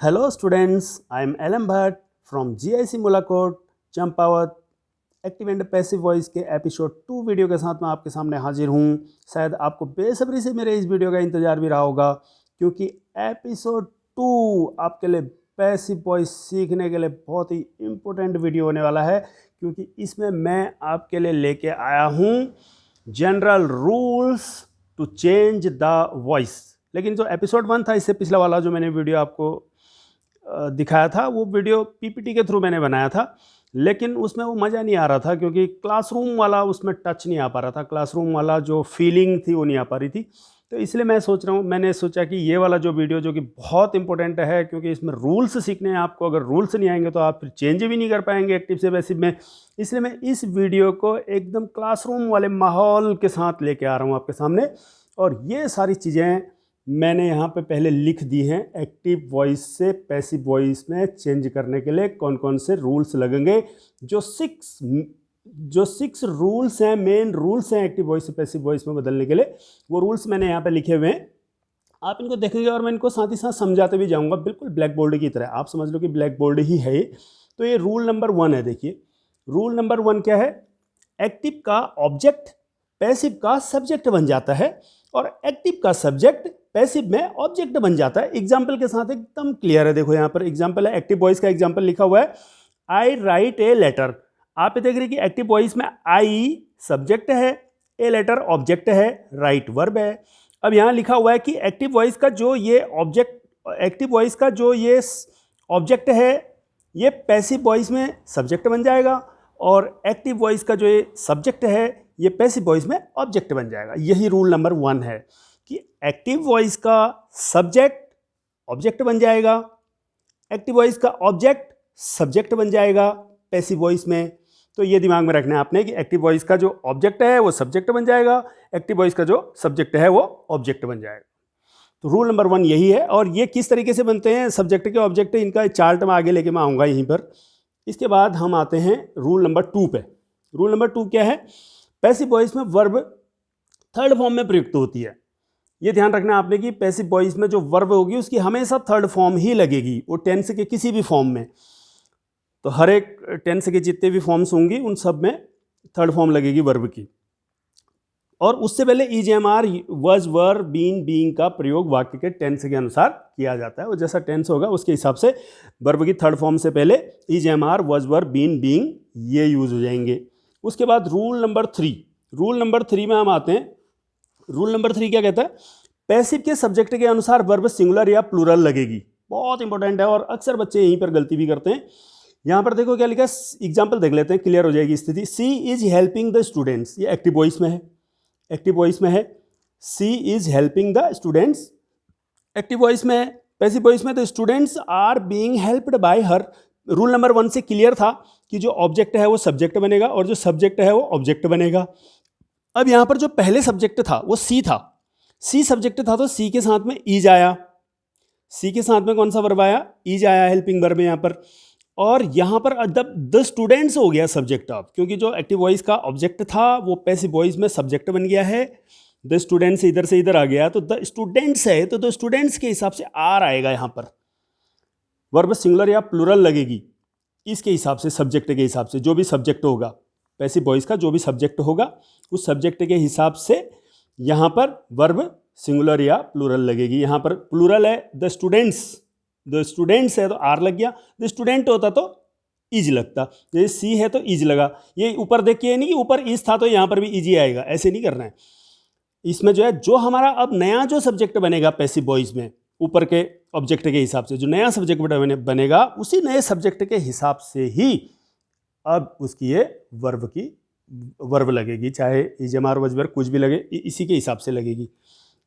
Hello students, I am Alam Bhatt from GIC Mulakot Champawat active and passive voice के episode 2 video के साथ मैं आपके सामने हाजिर हूँ। शायद आपको बेसब्री से मेरे इस वीडियो का इंतज़ार भी रहा होगा क्योंकि एपिसोड 2 आपके लिए पैसिव वॉइस सीखने के लिए बहुत ही इम्पोर्टेंट वीडियो होने वाला है, क्योंकि इसमें मैं आपके लिए लेके आया हूँ general rules to change the voice. लेकिन जो एपिसोड 1 था, इससे पिछला वाला जो मैंने वीडियो आपको दिखाया था, वो वीडियो पीपीटी के थ्रू मैंने बनाया था, लेकिन उसमें वो मज़ा नहीं आ रहा था क्योंकि क्लासरूम वाला उसमें टच नहीं आ पा रहा था। क्लासरूम वाला जो फीलिंग थी वो नहीं आ पा रही थी। तो इसलिए मैंने सोचा कि ये वाला जो वीडियो जो कि बहुत इंपॉर्टेंट है, क्योंकि इसमें रूल्स सीखने हैं आपको। अगर रूल्स नहीं आएंगे तो आप फिर चेंज भी नहीं कर पाएंगे एक्टिव से पैसिव में। इसलिए मैं इस वीडियो को एकदम क्लासरूम वाले माहौल के साथ लेके आ रहा हूँ आपके सामने। और ये सारी चीज़ें मैंने यहाँ पे पहले लिख दी हैं, एक्टिव वॉइस से पैसिव वॉइस में चेंज करने के लिए कौन कौन से रूल्स लगेंगे। जो सिक्स रूल्स हैं, मेन रूल्स हैं एक्टिव वॉइस से पैसिव वॉइस में बदलने के लिए, वो रूल्स मैंने यहाँ पे लिखे हुए हैं। आप इनको देखेंगे और मैं इनको साथ ही साथ समझाते भी जाऊँगा, बिल्कुल ब्लैक बोर्ड की तरह। आप समझ लो कि ब्लैक बोर्ड ही है ये। तो ये रूल नंबर 1 है। देखिए रूल नंबर 1 क्या है? एक्टिव का ऑब्जेक्ट पैसिव का सब्जेक्ट बन जाता है और एक्टिव का सब्जेक्ट पैसिव में ऑब्जेक्ट बन जाता है। एग्जाम्पल के साथ एकदम क्लियर है। देखो यहाँ पर एग्जाम्पल है, एक्टिव वॉइस का एग्जाम्पल लिखा हुआ है, आई राइट ए लेटर। आप ये देख रहे हैं कि एक्टिव वॉइस में आई सब्जेक्ट है, ए लेटर ऑब्जेक्ट है, राइट वर्ब है। अब यहाँ लिखा हुआ है कि एक्टिव वॉइस का जो ये ऑब्जेक्ट है ये पैसिव वॉइस में सब्जेक्ट बन जाएगा, और एक्टिव वॉइस का जो ये सब्जेक्ट है ये पैसिव वॉइस में ऑब्जेक्ट बन जाएगा। यही रूल नंबर 1 है कि एक्टिव वॉइस का सब्जेक्ट ऑब्जेक्ट बन जाएगा, एक्टिव वॉइस का ऑब्जेक्ट सब्जेक्ट बन जाएगा पैसिव वॉइस में। तो ये दिमाग में रखना है आपने कि एक्टिव वॉइस का जो ऑब्जेक्ट है वो सब्जेक्ट बन जाएगा, एक्टिव वॉइस का जो सब्जेक्ट है वो ऑब्जेक्ट बन जाएगा। तो रूल नंबर 1 यही है। और ये किस तरीके से बनते हैं सब्जेक्ट के ऑब्जेक्ट, इनका चार्ट में आगे लेके मैं आऊँगा यहीं पर। इसके बाद हम आते हैं रूल नंबर 2 पे। रूल नंबर 2 क्या है? पैसिव वॉइस में वर्ब थर्ड फॉर्म में प्रयुक्त होती है। ये ध्यान रखना आपने कि पैसिव वॉइस में जो वर्ब होगी उसकी हमेशा थर्ड फॉर्म ही लगेगी, वो टेंस के किसी भी फॉर्म में। तो हर एक टेंस के जितने भी फॉर्म्स होंगी उन सब में थर्ड फॉर्म लगेगी वर्ब की। और उससे पहले ईजेएमआर वज वर बीन बीइंग का प्रयोग वाक्य के टेंस के अनुसार किया जाता है। वो जैसा टेंस होगा उसके हिसाब से वर्ब की थर्ड फॉर्म से पहले ईजेएमआर वज वर बीन बीइंग ये यूज हो जाएंगे। उसके बाद रूल नंबर 3 में हम आते हैं। रूल नंबर 3 क्या कहता है? पैसिव के सब्जेक्ट के अनुसार वर्ब सिंगुलर या प्लूरल लगेगी। बहुत इंपॉर्टेंट है और अक्सर बच्चे यहीं पर गलती भी करते हैं। यहाँ पर देखो क्या लिखा है, एग्जाम्पल देख लेते हैं, क्लियर हो जाएगी स्थिति। She is helping the students, ये एक्टिव वॉइस में है, she is helping the students active voice में है। पैसिव वॉइस में the students are being helped by her. Rule number 1 से क्लियर था कि जो ऑब्जेक्ट है वो सब्जेक्ट बनेगा और जो सब्जेक्ट है वो ऑब्जेक्ट बनेगा। अब यहाँ पर जो पहले सब्जेक्ट था वो सी था, सी सब्जेक्ट था, तो सी के साथ में ईज आया। सी के साथ में कौन सा वर्ब आया? ईज आया, हेल्पिंग वर्ब है यहाँ पर। और यहाँ पर द स्टूडेंट्स हो गया सब्जेक्ट अब, क्योंकि जो एक्टिव वॉइस का ऑब्जेक्ट था वो पैसिव वॉइस में सब्जेक्ट बन गया है। द स्टूडेंट्स इधर से इधर आ गया, तो द स्टूडेंट्स है, तो द स्टूडेंट्स के हिसाब से आर आएगा यहाँ पर। वर्ब सिंगुलर या प्लूरल लगेगी इसके हिसाब से, सब्जेक्ट के हिसाब से। जो भी सब्जेक्ट होगा पैसिव वॉइस का, जो भी सब्जेक्ट होगा उस सब्जेक्ट के हिसाब से यहाँ पर वर्ब सिंगुलर या प्लूरल लगेगी। यहाँ पर प्लूरल है द स्टूडेंट्स है तो आर लग गया, द स्टूडेंट होता तो इज लगता। ये सी है तो इज लगा। ये ऊपर देखिए नहीं कि ऊपर इज था तो यहाँ पर भी इज ही आएगा, ऐसे नहीं करना है। इसमें जो है, जो हमारा अब नया जो सब्जेक्ट बनेगा पैसिव वॉइस में, ऊपर के ऑब्जेक्ट के हिसाब से जो नया सब्जेक्ट बनेगा, उसी नए सब्जेक्ट के हिसाब से ही अब उसकी ये वर्ब लगेगी, चाहे ईजेएमआर वज वर्ब कुछ भी लगे, इसी के हिसाब से लगेगी।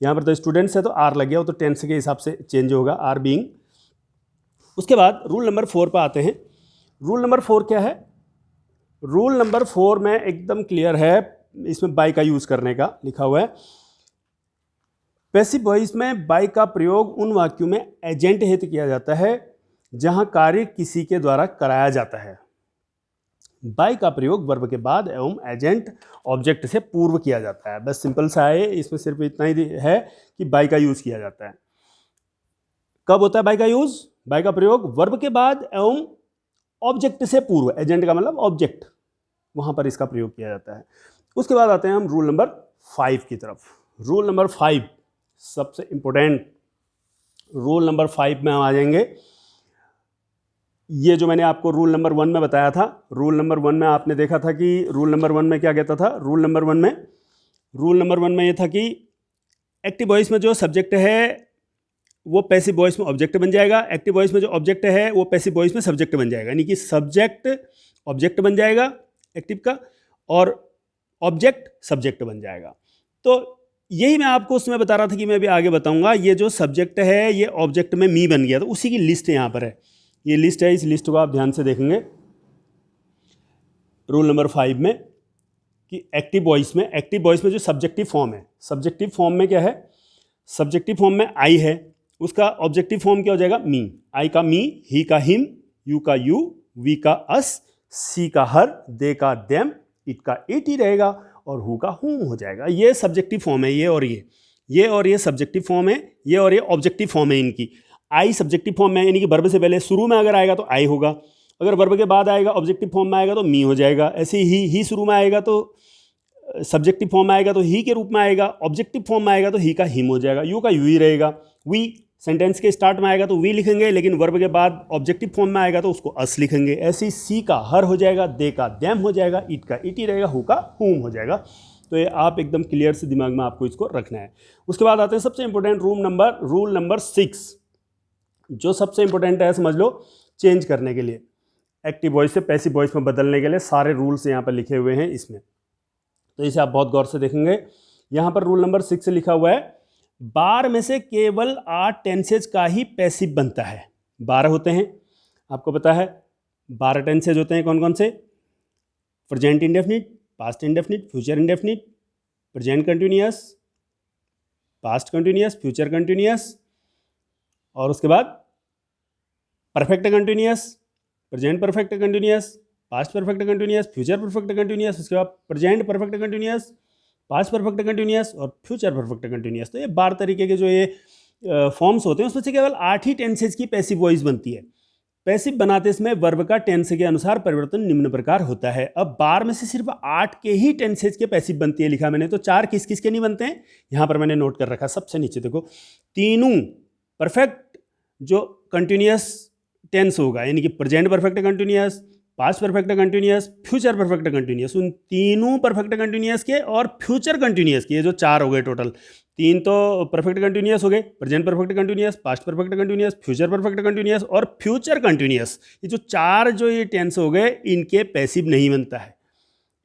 यहाँ पर तो स्टूडेंट्स है तो आर लग गया, वो तो टेंस के हिसाब से चेंज होगा, आर बीइंग। उसके बाद रूल नंबर 4 पर आते हैं। रूल नंबर 4 क्या है? रूल नंबर 4 में एकदम क्लियर है, इसमें बाय का यूज करने का लिखा हुआ है। पैसिव वॉइस में बाय का प्रयोग उन वाक्यों में एजेंट हित किया जाता है जहां कार्य किसी के द्वारा कराया जाता है। बाय का प्रयोग वर्ब के बाद एवं एजेंट ऑब्जेक्ट से पूर्व किया जाता है। बस सिंपल सा है, इसमें सिर्फ इतना ही है कि बाय का यूज किया जाता है। कब होता है बाय का यूज? बाय का प्रयोग वर्ब के बाद एवं ऑब्जेक्ट से पूर्व, एजेंट का मतलब ऑब्जेक्ट, वहां पर इसका प्रयोग किया जाता है। उसके बाद आते हैं हम रूल नंबर 5 की तरफ। रूल नंबर 5 सबसे इंपॉर्टेंट, रूल नंबर 5 में हम आ जाएंगे। ये जो मैंने आपको रूल नंबर 1 में बताया था, रूल नंबर 1 में आपने देखा था कि रूल नंबर 1 में क्या कहता था। रूल नंबर 1 में ये था कि एक्टिव वॉइस में जो सब्जेक्ट है वो पैसिव वॉइस में ऑब्जेक्ट बन जाएगा, एक्टिव वॉइस में जो ऑब्जेक्ट है वो पैसिव वॉइस में सब्जेक्ट बन जाएगा, यानी कि सब्जेक्ट ऑब्जेक्ट बन जाएगा एक्टिव का, और ऑब्जेक्ट सब्जेक्ट बन जाएगा। तो यही मैं आपको उसमें बता रहा था कि मैं अभी आगे बताऊंगा। ये जो सब्जेक्ट है ये ऑब्जेक्ट में मी बन गया, तो उसी की लिस्ट यहाँ पर है, ये लिस्ट है। इस लिस्ट को आप ध्यान से देखेंगे रूल नंबर 5 में कि एक्टिव वॉइस में जो सब्जेक्टिव फॉर्म है, सब्जेक्टिव फॉर्म में क्या है, सब्जेक्टिव फॉर्म में आई है, उसका ऑब्जेक्टिव फॉर्म क्या हो जाएगा, मी। आई का मी, ही का हिम, यू का यू, वी का अस, सी का हर, दे का देम, इट का इट ही रहेगा, और हु का हूँ हो जाएगा। ये सब्जेक्टिव फॉर्म है, ये और ये सब्जेक्टिव फॉर्म है, ये और ये ऑब्जेक्टिव फॉर्म है इनकी। आई सब्जेक्टिव फॉर्म में, यानी कि वर्ब से पहले शुरू में अगर आएगा तो आई होगा, अगर वर्ब के बाद आएगा ऑब्जेक्टिव फॉर्म में आएगा तो मी हो जाएगा। ऐसे ही शुरू में आएगा तो सब्जेक्टिव फॉर्म में आएगा तो ही के रूप में आएगा, ऑब्जेक्टिव फॉर्म में आएगा तो ही का हिम हो जाएगा, यू का यू ही रहेगा। वी सेंटेंस के स्टार्ट में आएगा तो वी लिखेंगे, लेकिन वर्ब के बाद ऑब्जेक्टिव फॉर्म में आएगा तो उसको अस लिखेंगे। ऐसे ही सी का हर हो जाएगा, दे का देम हो जाएगा, इट का इट ही रहेगा, हु का हुम हो जाएगा। तो ये आप एकदम क्लियर से दिमाग में आपको इसको रखना है। उसके बाद आते हैं सबसे इंपॉर्टेंट रूल नंबर 6, जो सबसे इंपॉर्टेंट है, समझ लो, चेंज करने के लिए, एक्टिव वॉइस से पैसिव वॉइस में बदलने के लिए सारे रूल्स यहाँ पर लिखे हुए हैं इसमें। तो इसे आप बहुत गौर से देखेंगे। यहाँ पर रूल नंबर 6 लिखा हुआ है, बार में से केवल 8 टेंसेज का ही पैसिव बनता है। 12 होते हैं, आपको पता है 12 टेंसेज होते हैं। कौन कौन से? Present indefinite, past indefinite, future indefinite, present continuous, past continuous, future continuous, और उसके बाद perfect continuous, present perfect continuous, past perfect continuous, future perfect continuous, उसके बाद present perfect continuous, past perfect continuous और फ्यूचर परफेक्ट कंटिन्यूअस। तो ये 12 तरीके के जो ये फॉर्म्स होते हैं, उसमें से केवल 8 ही टेंसेज की पैसिव वॉइस बनती है। पैसिव बनाते समय वर्ब का टेंस के अनुसार परिवर्तन निम्न प्रकार होता है। अब 12 में से सिर्फ 8 के ही टेंसेज के पैसिव बनती है, लिखा मैंने। तो 4 किस किस के नहीं बनते हैं, यहाँ पर मैंने नोट कर रखा। सबसे नीचे देखो, तीनों परफेक्ट जो कंटिन्यूअस टेंस होगा, यानी कि present perfect continuous, past perfect continuous, future perfect continuous, उन तीनों परफेक्ट कंटिन्यूअस के और फ्यूचर कंटिन्यूअस के, ये जो 4 हो गए टोटल, 3 तो परफेक्ट कंटिन्यूअस हो गए, present perfect continuous, past perfect continuous, future perfect continuous और फ्यूचर कंटिन्यूअस, ये जो 4 जो ये टेंस हो गए, इनके पैसिव नहीं बनता है,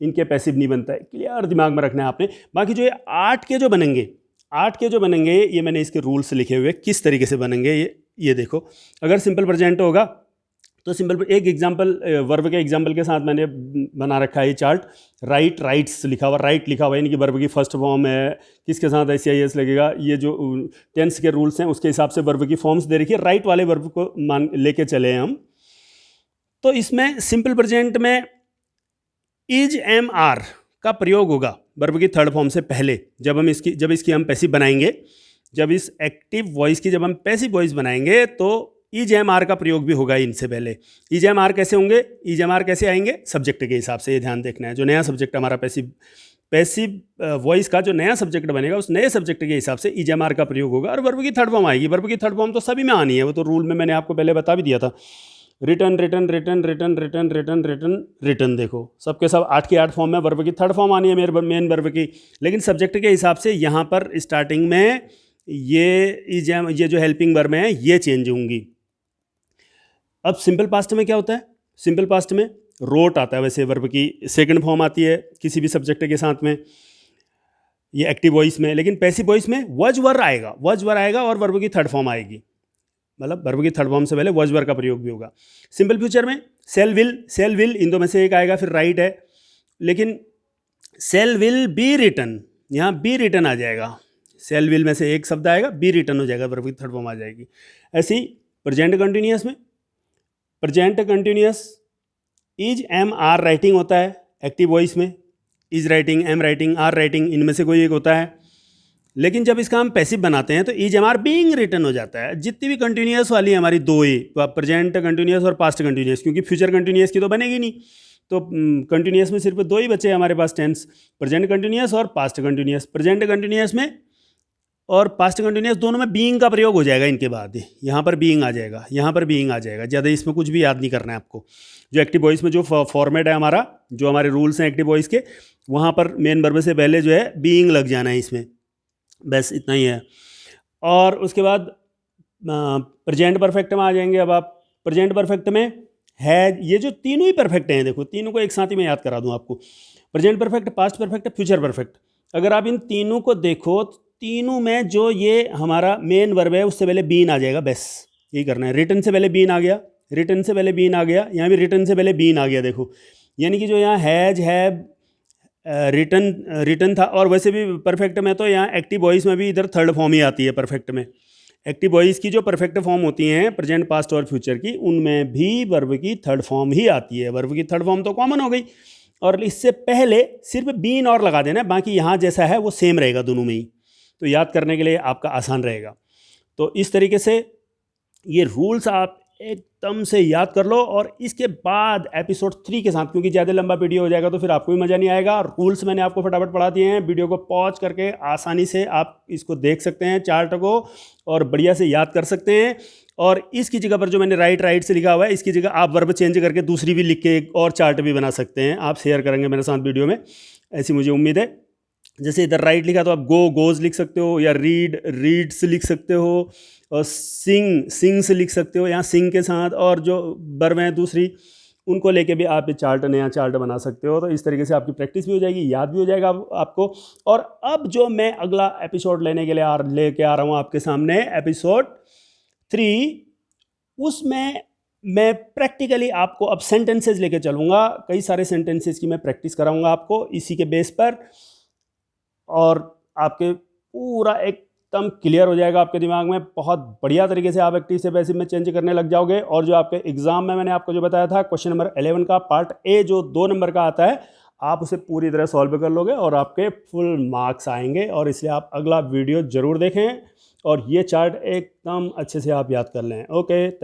इनके पैसिव नहीं बनता है। क्लियर दिमाग में रखना है आपने। बाकी जो ये 8 के जो बनेंगे, ये मैंने इसके रूल्स लिखे हुए, किस तरीके से बनेंगे ये देखो। अगर सिंपल प्रेजेंट होगा तो सिंपल, एक एग्जांपल वर्ब के एग्जांपल के साथ मैंने बना रखा है ये चार्ट। राइट, राइट्स लिखा हुआ, राइट लिखा हुआ, यानी कि वर्ब की फर्स्ट फॉर्म है, किसके साथ ICIS लगेगा। ये जो टेंस के रूल्स हैं उसके हिसाब से वर्ब की फॉर्म्स दे रखी है। राइट वाले वर्ब को मान लेके चले हम। तो इसमें सिंपल प्रेजेंट में इज एम आर का प्रयोग होगा वर्ब की थर्ड फॉर्म से पहले, जब इसकी हम पैसिव बनाएंगे, जब इस एक्टिव वॉइस की जब हम पैसिव वॉइस बनाएंगे तो इज एम आर का प्रयोग भी होगा इनसे पहले। इज एम आर कैसे होंगे, इज एम आर कैसे आएंगे, सब्जेक्ट के हिसाब से, ये ध्यान देखना है। जो नया सब्जेक्ट हमारा पैसिव वॉइस का जो नया सब्जेक्ट बनेगा, उस नए सब्जेक्ट के हिसाब से इज एम आर का प्रयोग होगा और वर्ब की थर्ड फॉर्म आएगी। वर्ब की थर्ड फॉर्म तो सभी में आनी है, वो तो रूल में मैंने आपको पहले बता भी दिया था। Return, return, return, return, return, return, return, return, देखो सबके सब 8 की 8 फॉर्म में वर्ब की थर्ड फॉर्म आनी है मेन वर्ब की, लेकिन सब्जेक्ट के हिसाब से यहाँ पर स्टार्टिंग में ये जो हेल्पिंग वर्ब है ये चेंज होंगी। अब सिंपल पास्ट में क्या होता है, सिंपल पास्ट में रोट आता है, वैसे वर्ब की सेकंड फॉर्म आती है किसी भी सब्जेक्ट के साथ में, ये एक्टिव वॉइस में। लेकिन पैसिव वॉइस में वज वर आएगा और वर्ब की थर्ड फॉर्म आएगी, मतलब वर्ब की थर्ड फॉर्म से पहले वज वर का प्रयोग भी होगा। सिंपल फ्यूचर में सेल विल इन दो में से एक आएगा, फिर राइट है, लेकिन सेल विल बी रिटन, यहाँ बी रिटन आ जाएगा। सेल विल में से एक शब्द आएगा, बी रिटन हो जाएगा, वर्ब की थर्ड फॉर्म आ जाएगी। ऐसे ही प्रेजेंट कंटिन्यूअस में, present continuous is am are writing होता है एक्टिव वॉइस में, is writing, am writing, are writing, इनमें से कोई एक होता है। लेकिन जब इसका हम पैसिव बनाते हैं तो is am are being written हो जाता है। जितनी भी कंटिन्यूस वाली हमारी दो ही, प्रेजेंट कंटिन्यूस और पास्ट कंटिन्यूस, क्योंकि फ्यूचर कंटिन्यूस की तो बनेगी नहीं, तो कंटिन्यूस में सिर्फ दो ही बचे हमारे पास टेंस, प्रेजेंट कंटिन्यूस और पास्ट कंटिन्यूस। प्रेजेंट कंटिन्यूस में और पास्ट कंटिन्यूस दोनों में बीइंग का प्रयोग हो जाएगा इनके बाद, यहाँ पर बीइंग आ जाएगा, यहाँ पर बीइंग आ जाएगा। ज़्यादा इसमें कुछ भी याद नहीं करना है आपको। जो एक्टिव वॉइस में जो फॉर्मेट है हमारा, जो हमारे रूल्स हैं एक्टिव वॉइस के, वहाँ पर मेन वर्ब से पहले जो है बीइंग लग जाना है इसमें, बस इतना ही है। और उसके बाद प्रेजेंट परफेक्ट में आ जाएंगे। अब आप प्रेजेंट परफेक्ट में है, ये जो तीनों ही परफेक्ट हैं, देखो तीनों को एक साथ ही मैं याद करा दूँ आपको। Present perfect, past perfect, future perfect. अगर आप इन तीनों को देखो तो तीनों में जो ये हमारा मेन वर्ब है उससे पहले बीन आ जाएगा, बस यही करना है। रिटर्न से पहले बीन आ गया, रिटर्न से पहले बीन आ गया, यहाँ भी रिटर्न से पहले बीन आ गया। देखो यानी कि जो यहाँ हैज, हैव, रिटर्न था। और वैसे भी परफेक्ट में तो यहाँ एक्टिव वॉइस में भी इधर थर्ड फॉर्म ही आती है परफेक्ट में। एक्टिव वॉइस की जो परफेक्ट फॉर्म होती हैं प्रेजेंट, पास्ट और फ्यूचर की, उनमें भी वर्ब की थर्ड फॉर्म ही आती है। वर्ब की थर्ड फॉर्म तो कॉमन हो गई, और इससे पहले सिर्फ बीन और लगा देना, बाकी यहाँ जैसा है वो सेम रहेगा दोनों में ही, तो याद करने के लिए आपका आसान रहेगा। तो इस तरीके से ये रूल्स आप एकदम से याद कर लो। और इसके बाद एपिसोड 3 के साथ, क्योंकि ज़्यादा लंबा वीडियो हो जाएगा तो फिर आपको भी मज़ा नहीं आएगा। रूल्स मैंने आपको फटाफट पढ़ा दिए हैं, वीडियो को पॉज करके आसानी से आप इसको देख सकते हैं चार्ट को, और बढ़िया से याद कर सकते हैं। और इसकी जगह पर जो मैंने राइट से लिखा हुआ है, इसकी जगह आप वर्ब चेंज करके दूसरी भी लिख के एक और चार्ट भी बना सकते हैं। आप शेयर करेंगे मेरे साथ वीडियो में, ऐसी मुझे उम्मीद है। जैसे इधर राइट लिखा तो आप गो, गोज लिख सकते हो, या रीड, रीड्स लिख सकते हो, और सिंग, सिंग्स लिख सकते हो यहाँ सिंग के साथ, और जो वर्ब हैं दूसरी उनको लेके भी आप चार्ट, नया चार्ट बना सकते हो। तो इस तरीके से आपकी प्रैक्टिस भी हो जाएगी, याद भी हो जाएगा आपको। और अब जो मैं अगला एपिसोड लेने के लिए लेके आ रहा हूँ आपके सामने, एपिसोड 3, उसमें मैं प्रैक्टिकली आपको अब सेंटेंसेस लेके चलूँगा। कई सारे सेंटेंसेस की मैं प्रैक्टिस कराऊँगा आपको इसी के बेस पर, और आपके पूरा एकदम क्लियर हो जाएगा आपके दिमाग में। बहुत बढ़िया तरीके से आप एक्टिव से पैसिव में चेंज करने लग जाओगे। और जो आपके एग्जाम में मैंने आपको जो बताया था, क्वेश्चन नंबर 11 का पार्ट ए जो 2 नंबर का आता है, आप उसे पूरी तरह सॉल्व कर लोगे और आपके फुल मार्क्स आएंगे। और इसलिए आप अगला वीडियो जरूर देखें और ये चार्ट एकदम अच्छे से आप याद कर लें। Okay, thank